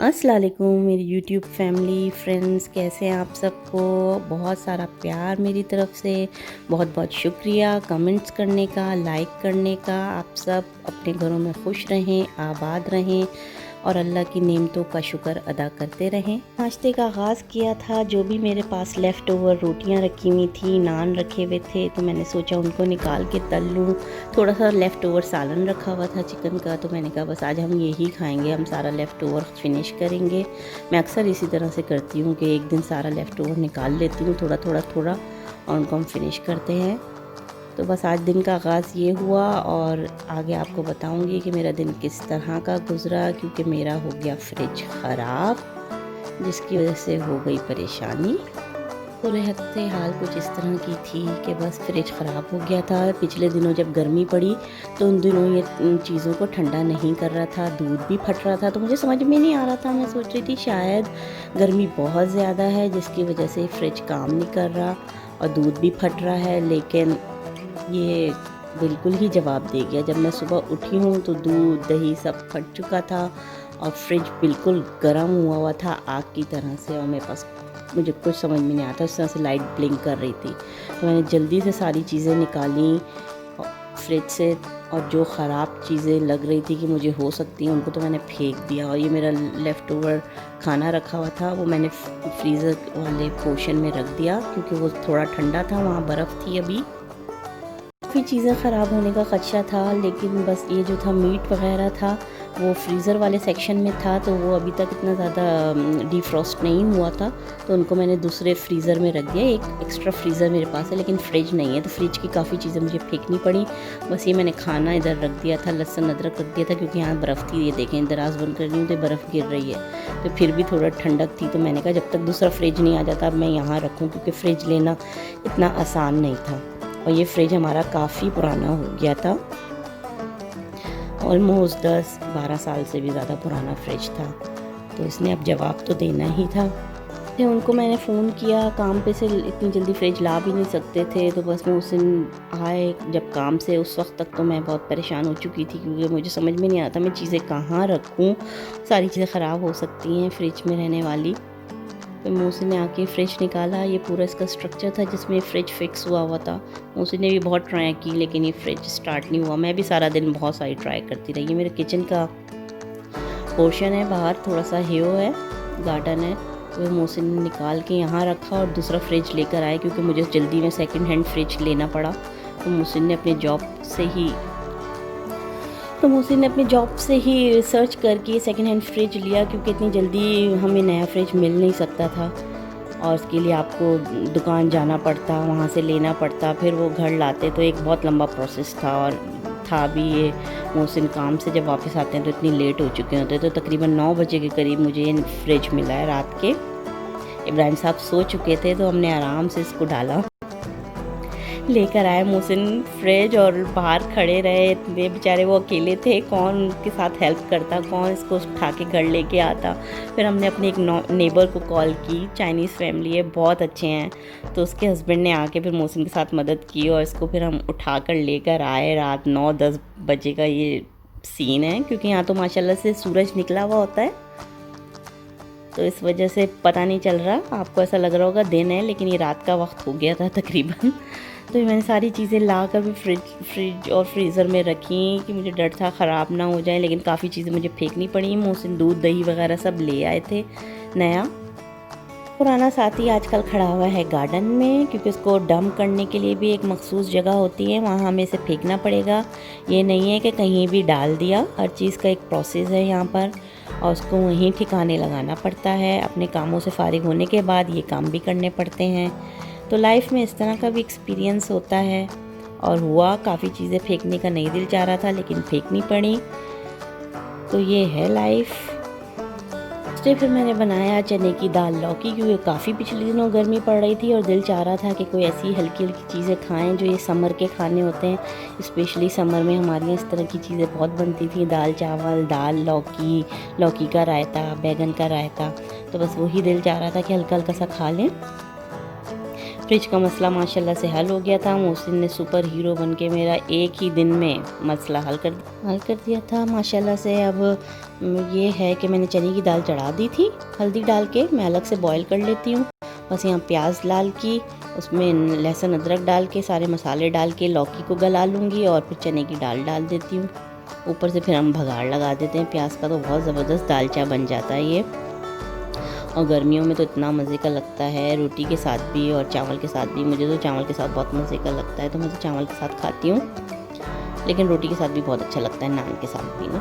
अस्सलाम वालेकुम मेरी यूट्यूब फैमिली फ्रेंड्स, कैसे हैं आप सबको। बहुत सारा प्यार मेरी तरफ से, बहुत बहुत शुक्रिया कमेंट्स करने का, लाइक करने का। आप सब अपने घरों में खुश रहें, आबाद रहें और अल्लाह की नेमतों का शुक्र अदा करते रहें। नाश्ते का आगाज़ किया था, जो भी मेरे पास लेफ़्ट ओवर रोटियां रखी हुई थी, नान रखे हुए थे, तो मैंने सोचा उनको निकाल के तल लूँ। थोड़ा सा लेफ़्ट ओवर सालन रखा हुआ था चिकन का, तो मैंने कहा बस आज हम यही खाएंगे, हम सारा लेफ़्ट ओवर फिनिश करेंगे। मैं अक्सर इसी तरह से करती हूँ कि एक दिन सारा लेफ़्ट ओवर निकाल लेती हूँ, थोड़ा थोड़ा थोड़ा, और उनको हम फिनिश करते हैं। तो बस आज दिन का आगाज़ ये हुआ और आगे आपको बताऊंगी कि मेरा दिन किस तरह का गुज़रा, क्योंकि मेरा हो गया फ्रिज ख़राब, जिसकी वजह से हो गई परेशानी। तो रहते हाल कुछ इस तरह की थी कि बस फ्रिज ख़राब हो गया था। पिछले दिनों जब गर्मी पड़ी तो उन दिनों ये चीज़ों को ठंडा नहीं कर रहा था, दूध भी फट रहा था। तो मुझे समझ में नहीं आ रहा था, मैं सोच रही थी शायद गर्मी बहुत ज़्यादा है जिसकी वजह से फ्रिज काम नहीं कर रहा और दूध भी फट रहा है। लेकिन ये बिल्कुल ही जवाब दे गया। जब मैं सुबह उठी हूँ तो दूध दही सब फट चुका था और फ्रिज बिल्कुल गर्म हुआ था आग की तरह से, और मेरे पास मुझे कुछ समझ में नहीं आता, इस तरह से लाइट ब्लिंक कर रही थी। तो मैंने जल्दी से सारी चीज़ें निकाली फ्रिज से, और जो ख़राब चीज़ें लग रही थी कि मुझे हो सकती हैं उनको तो मैंने फेंक दिया। और ये मेरा लेफ़्ट ओवर खाना रखा हुआ था, वो मैंने फ्रीज़र वाले पोर्शन में रख दिया क्योंकि वो थोड़ा ठंडा था, वहाँ बर्फ़ थी अभी। काफ़ी चीज़ें ख़राब होने का ख़दशा था, लेकिन बस ये जो था मीट वगैरह था वो फ्रीज़र वाले सेक्शन में था, तो वो अभी तक इतना ज़्यादा डिफ्रॉस्ट नहीं हुआ था, तो उनको मैंने दूसरे फ्रीज़र में रख दिया। एक एक्स्ट्रा फ्रीज़र मेरे पास है लेकिन फ्रिज नहीं है, तो फ्रिज की काफ़ी चीज़ें मुझे फेंकनी पड़ी। बस ये मैंने खाना इधर रख दिया था, लहसुन अदरक रख दिया था क्योंकि यहाँ बर्फ़ थी। ये देखें दराज बंद कर रही हूँ तो बर्फ़ गिर रही है, तो फिर भी थोड़ा ठंडक थी, तो मैंने कहा जब तक दूसरा फ्रिज नहीं आ जाता अब मैं यहाँ रखूँ, क्योंकि फ्रिज लेना इतना आसान नहीं था। और ये फ्रिज हमारा काफ़ी पुराना हो गया था, ऑलमोस्ट 10-12 साल से भी ज़्यादा पुराना फ्रिज था, तो इसने अब जवाब तो देना ही था। फिर उनको मैंने फ़ोन किया, काम पे से इतनी जल्दी फ्रिज ला भी नहीं सकते थे, तो बस मोहसिन आए जब काम से, उस वक्त तक तो मैं बहुत परेशान हो चुकी थी क्योंकि मुझे समझ में नहीं आता मैं चीज़ें कहाँ रखूँ, सारी चीज़ें ख़राब हो सकती हैं फ्रिज में रहने वाली। फिर मोहसिन ने आके फ्रिज निकाला, ये पूरा इसका स्ट्रक्चर था जिसमें फ्रिज फिक्स हुआ था। मोहसिन ने भी बहुत ट्राई की लेकिन ये फ्रिज स्टार्ट नहीं हुआ। मैं भी सारा दिन बहुत सारी ट्राई करती रही। ये मेरे किचन का पोर्शन है, बाहर थोड़ा सा हियो है, गार्डन है, वो मोहसिन ने निकाल के यहाँ रखा और दूसरा फ्रिज लेकर आए क्योंकि मुझे जल्दी में सेकंड हैंड फ्रिज लेना पड़ा। तो मोहसिन ने अपने जॉब से ही सर्च करके सेकंड हैंड फ्रिज लिया, क्योंकि इतनी जल्दी हमें नया फ्रिज मिल नहीं सकता था और उसके लिए आपको दुकान जाना पड़ता, वहाँ से लेना पड़ता, फिर वो घर लाते, तो एक बहुत लंबा प्रोसेस था। और था भी ये, मोहसिन काम से जब वापस आते हैं तो इतनी लेट हो चुके होते, तो तकरीबन 9 बजे के करीब मुझे ये फ्रिज मिला है रात के। इब्राहिम साहब सो चुके थे तो हमने आराम से इसको डाला, लेकर आए मोहसिन फ्रिज, और बाहर खड़े रहे इतने, बेचारे वो अकेले थे, कौन उनके साथ हेल्प करता, कौन इसको उठा के घर लेके आता। फिर हमने अपने एक नेबर को कॉल की, चाइनीज़ फैमिली है, बहुत अच्छे हैं, तो उसके हस्बैंड ने आके फिर मोहसिन के साथ मदद की और इसको फिर हम उठा कर लेकर आए। रात 9-10 बजे का ये सीन है, क्योंकि यहाँ तो माशाल्लाह से सूरज निकला हुआ होता है, तो इस वजह से पता नहीं चल रहा, आपको ऐसा लग रहा होगा दिन है लेकिन ये रात का वक्त हो गया था तकरीबन। तो मैंने सारी चीज़ें ला कर भी फ्रिज और फ्रीज़र में रखी कि मुझे डर था ख़राब ना हो जाए, लेकिन काफ़ी चीज़ें मुझे फेंकनी पड़ी। मोहसिन दूध दही वगैरह सब ले आए थे नया। पुराना साथी आजकल खड़ा हुआ है गार्डन में, क्योंकि उसको डंप करने के लिए भी एक मखसूस जगह होती है, वहाँ हमें इसे फेंकना पड़ेगा। ये नहीं है कि कहीं भी डाल दिया, हर चीज़ का एक प्रोसेस है यहाँ पर, और उसको वहीं ठिकाने लगाना पड़ता है। अपने कामों से फारिग होने के बाद ये काम भी करने पड़ते हैं। तो लाइफ में इस तरह का भी एक्सपीरियंस होता है, और हुआ, काफ़ी चीज़ें फेंकने का नहीं दिल चाह रहा था लेकिन फेंकनी पड़ी। तो ये है लाइफ। फिर मैंने बनाया चने की दाल लौकी, क्योंकि काफ़ी पिछले दिनों गर्मी पड़ रही थी और दिल चाह रहा था कि कोई ऐसी हल्की हल्की चीज़ें खाएं जो ये समर के खाने होते हैं। स्पेशली समर में हमारे यहाँ इस तरह की चीज़ें बहुत बनती थी, दाल चावल, दाल लौकी, लौकी का रायता, बैगन का रायता, तो बस वही दिल चाह रहा था कि हल्का हल्का सा खा लें। फ्रिज का मसला माशाल्लाह से हल हो गया था। मोहसिन ने सुपर हीरो बन के मेरा एक ही दिन में मसला हल कर दिया था माशाल्लाह से। अब ये है कि मैंने चने की दाल चढ़ा दी थी हल्दी डाल के, मैं अलग से बॉईल कर लेती हूँ। बस यहाँ प्याज लाल की, उसमें लहसुन अदरक डाल के सारे मसाले डाल के लौकी को गला लूँगी और फिर चने की दाल डाल देती हूँ। ऊपर से फिर हम भगाड़ लगा देते हैं प्याज का, तो बहुत ज़बरदस्त दालचा बन जाता है ये। और गर्मियों में तो इतना मज़े का लगता है, रोटी के साथ भी और चावल के साथ भी। मुझे तो चावल के साथ बहुत मज़े का लगता है, तो मैं तो चावल के साथ खाती हूँ, लेकिन रोटी के साथ भी बहुत अच्छा लगता है, नान के साथ भी ना।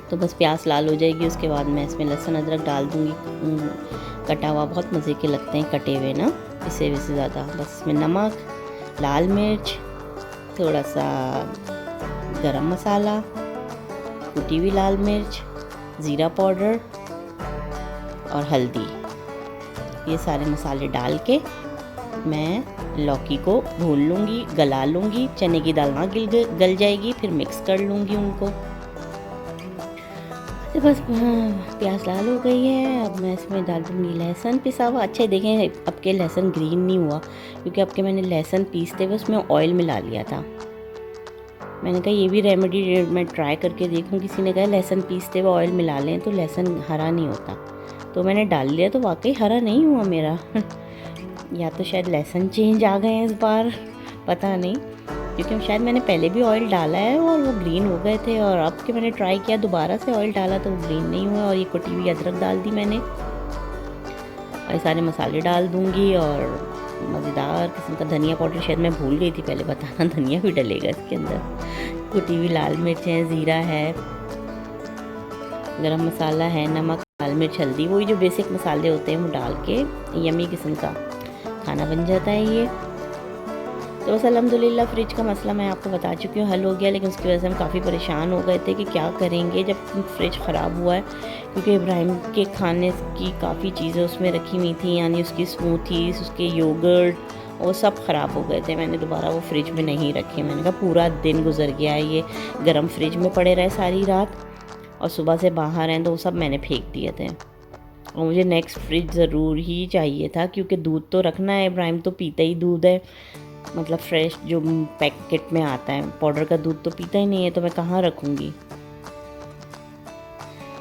तो बस प्याज लाल हो जाएगी, उसके बाद मैं इसमें लहसुन अदरक डाल दूँगी कटा हुआ। बहुत मज़े के लगते हैं कटे हुए ना, इससे वैसे ज़्यादा। बस इसमें नमक, लाल मिर्च, थोड़ा सा गरम मसाला, कुटी हुई लाल मिर्च, ज़ीरा पाउडर और हल्दी, ये सारे मसाले डाल के मैं लौकी को भून लूँगी, गला लूँगी। चने की दाल वहाँ गल जाएगी, फिर मिक्स कर लूँगी उनको। तो बस प्याज लाल हो गई है। अब मैं इसमें डाल दूँगी लहसुन पिसा हुआ। अच्छा देखें, अब के लहसुन ग्रीन नहीं हुआ, क्योंकि अब के मैंने लहसुन पीसते हुए उसमें ऑयल मिला लिया था। मैंने कहा ये भी रेमेडी मैं ट्राई करके देखूँ। किसी ने कहा लहसुन पीसते हुए ऑयल मिला लें तो लहसुन हरा नहीं होता, तो मैंने डाल लिया, तो वाकई हरा नहीं हुआ मेरा। या तो शायद लहसुन चेंज आ गए हैं इस बार, पता नहीं, क्योंकि शायद मैंने पहले भी ऑयल डाला है और वो ग्रीन हो गए थे, और अब के मैंने ट्राई किया दोबारा से ऑयल डाला तो वो ग्रीन नहीं हुआ। और ये कुटी हुई अदरक डाल दी मैंने, और ये सारे मसाले डाल दूँगी। और मज़ेदार किस्म का धनिया पाउडर, शायद मैं भूल गई थी पहले बताना, धनिया भी डलेगा इसके अंदर। कुटी हुई लाल मिर्च है, ज़ीरा है, गरम मसाला है, नमक, लाल मिर्च, हल्दी, वही जो बेसिक मसाले होते हैं वो डाल के यमी किस्म का खाना बन जाता है ये। तो बस अल्हम्दुलिल्लाह फ्रिज का मसला मैं आपको बता चुकी हूँ हल हो गया, लेकिन उसकी वजह से हम काफ़ी परेशान हो गए थे कि क्या करेंगे जब फ्रिज ख़राब हुआ है, क्योंकि इब्राहिम के खाने की काफ़ी चीज़ें उसमें रखी हुई थी, यानी उसकी स्मूथीज़, उसके योगर्ट, वो सब ख़राब हो गए थे। मैंने दोबारा वो फ्रिज में नहीं रखे। मैंने कहा पूरा दिन गुजर गया है ये गर्म फ्रिज में पड़े रहे सारी रात, और सुबह से बाहर हैं तो वो सब मैंने फेंक दिए थे। और मुझे नेक्स्ट फ्रिज ज़रूर ही चाहिए था, क्योंकि दूध तो रखना है, इब्राहिम तो पीता ही दूध है, मतलब फ्रेश जो पैकेट में आता है, पाउडर का दूध तो पीता ही नहीं है, तो मैं कहाँ रखूँगी।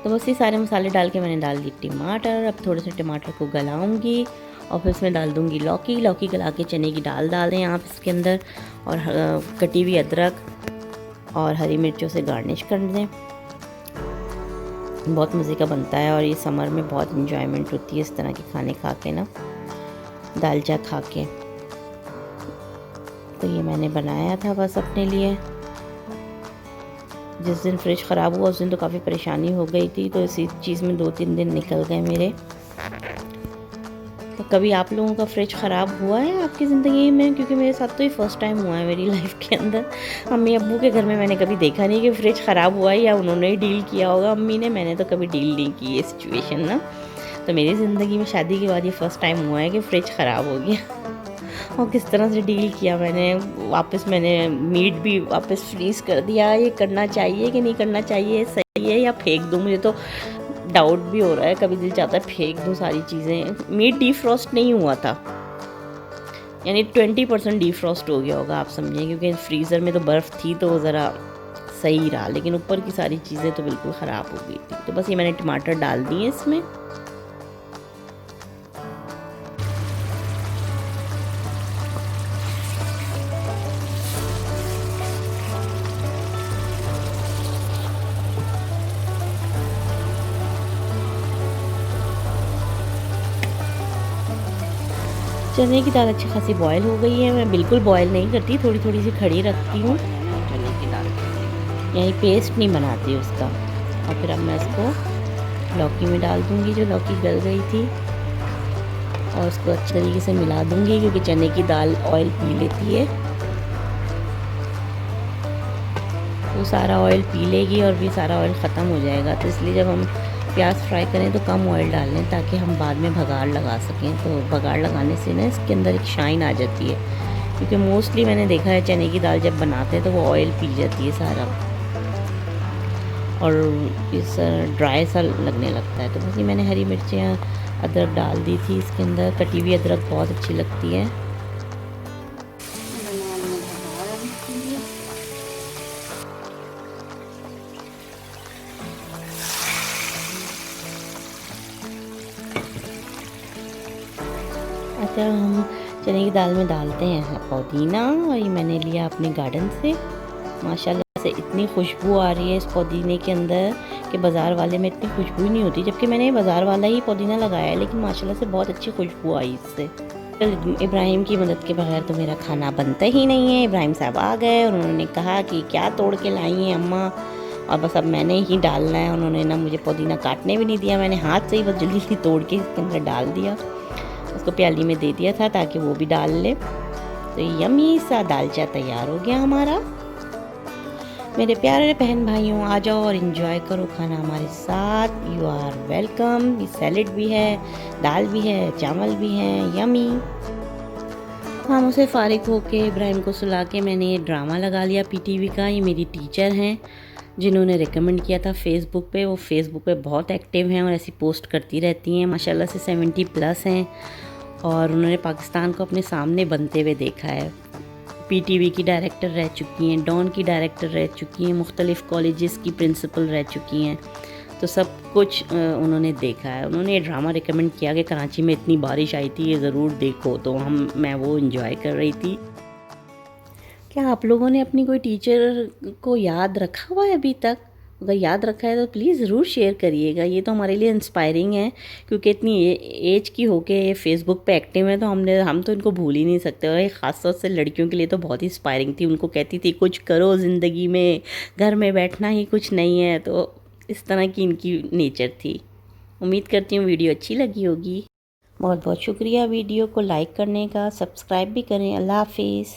तो बस ये सारे मसाले डाल के मैंने डाल दी टमाटर। अब थोड़े से टमाटर को गलाऊंगी और फिर इसमें डाल दूँगी लौकी गला के चने की दाल डाल दें आप इसके अंदर, और कटी हुई अदरक और हरी मिर्चों से गार्निश कर दें। बहुत मज़े का बनता है, और ये समर में बहुत इन्जॉयमेंट होती है इस तरह के खाने खा के ना, दालचा खा के। तो ये मैंने बनाया था बस अपने लिए। जिस दिन फ्रिज ख़राब हुआ उस दिन तो काफ़ी परेशानी हो गई थी, तो इसी चीज़ में 2-3 दिन निकल गए मेरे। तो कभी आप लोगों का फ्रिज ख़राब हुआ है आपकी ज़िंदगी में? क्योंकि मेरे साथ तो ये फ़र्स्ट टाइम हुआ है मेरी लाइफ के अंदर। अम्मी अब्बू के घर में मैंने कभी देखा नहीं कि फ्रिज ख़राब हुआ है, या उन्होंने ही डील किया होगा अम्मी ने, मैंने तो कभी डील नहीं की ये सिचुएशन ना। तो मेरी ज़िंदगी में शादी के बाद ये फ़र्स्ट टाइम हुआ है कि फ़्रिज ख़राब हो गया। और किस तरह से डील किया मैंने, मैंने मीट भी वापस फ्रीज़ कर दिया। ये करना चाहिए कि नहीं करना चाहिए, सही है या फेंक दूँ? मुझे तो डाउट भी हो रहा है, कभी दिल चाहता है फेंक दूँ सारी चीज़ें। मीट डीफ्रॉस्ट नहीं हुआ था, यानी 20% डीफ्रॉस्ट हो गया होगा आप समझें, क्योंकि फ्रीज़र में तो बर्फ़ थी तो वो ज़रा सही रहा, लेकिन ऊपर की सारी चीज़ें तो बिल्कुल ख़राब हो गई थी। तो बस ये मैंने टमाटर डाल दिए इसमें। चने की दाल अच्छी खासी बॉयल हो गई है। मैं बिल्कुल बॉयल नहीं करती, थोड़ी थोड़ी सी खड़ी रखती हूँ चने की दाल, यानी पेस्ट नहीं बनाती उसका। और फिर अब मैं इसको लौकी में डाल दूँगी, जो लौकी गल गई थी, और उसको अच्छे तरीके से मिला दूँगी, क्योंकि चने की दाल ऑयल पी लेती है। वो सारा ऑयल पी लेगी और भी सारा ऑयल ख़त्म हो जाएगा, तो इसलिए जब हम प्याज फ्राई करें तो कम ऑयल डाल लें, ताकि हम बाद में भगाड़ लगा सकें। तो भगाड़ लगाने से ना इसके अंदर एक शाइन आ जाती है, क्योंकि मोस्टली मैंने देखा है चने की दाल जब बनाते हैं तो वो ऑयल पी जाती है सारा, और इस ड्राई सा लगने लगता है। तो बस ये मैंने हरी मिर्चियाँ अदरक डाल दी थी इसके अंदर। कटी हुई अदरक बहुत अच्छी लगती है। अच्छा, हम चने की दाल में डालते हैं पुदीना, और ये मैंने लिया अपने गार्डन से। माशाल्लाह से इतनी खुशबू आ रही है इस पुदीने के अंदर कि बाज़ार वाले में इतनी खुशबू ही नहीं होती, जबकि मैंने बाज़ार वाला ही पुदीना लगाया है, लेकिन माशाल्लाह से बहुत अच्छी खुशबू आई इससे। इब्राहिम की मदद के बगैर तो मेरा खाना बनता ही नहीं है। इब्राहिम साहब आ गए और उन्होंने कहा कि क्या तोड़ के लाई हैं अम्मा, और बस अब मैंने ही डालना है। उन्होंने ना मुझे पुदीना काटने भी नहीं दिया, मैंने हाथ से ही बस जल्दी जल्दी तोड़ के इसके अंदर डाल दिया। उसको प्याली में दे दिया था ताकि वो भी डाल ले। तो यम्मी सा दालचा तैयार हो गया हमारा। मेरे प्यारे बहन भाइयों, आ जाओ और इन्जॉय करो खाना हमारे साथ। You are welcome. ये सैलेड भी है, दाल भी है, चावल भी हैं, यमी। हम उसे फ़ारिग होके इब्राहिम को सुला के मैंने ये ड्रामा लगा लिया पीटीवी का। ये मेरी टीचर हैं जिन्होंने रिकमेंड किया था फेसबुक पे। वो फेसबुक पे बहुत एक्टिव हैं और ऐसी पोस्ट करती रहती हैं। माशाल्लाह से 70+ हैं और उन्होंने पाकिस्तान को अपने सामने बनते हुए देखा है। पीटीवी की डायरेक्टर रह चुकी हैं, डॉन की डायरेक्टर रह चुकी हैं, मुख्तलिफ़ कॉलेजेस की प्रिंसिपल रह चुकी हैं। तो सब कुछ उन्होंने देखा है। उन्होंने ये ड्रामा रिकमेंड किया कि कराची में इतनी बारिश आई थी, ये ज़रूर देखो। तो मैं वो इन्जॉय कर रही थी। क्या आप लोगों ने अपनी कोई टीचर को याद रखा हुआ है अभी तक? अगर याद रखा है तो प्लीज़ ज़रूर शेयर करिएगा। ये तो हमारे लिए इंस्पायरिंग है, क्योंकि इतनी एज की होके ये फेसबुक पे एक्टिव है, तो हम तो इनको भूल ही नहीं सकते। और ख़ास तौर से लड़कियों के लिए तो बहुत ही इंस्पायरिंग थी। उनको कहती थी कुछ करो ज़िंदगी में, घर में बैठना ही कुछ नहीं है। तो इस तरह की इनकी नेचर थी। उम्मीद करती हूँ वीडियो अच्छी लगी होगी। बहुत बहुत शुक्रिया वीडियो को लाइक करने का, सब्सक्राइब भी करें। अल्लाह हाफिज़।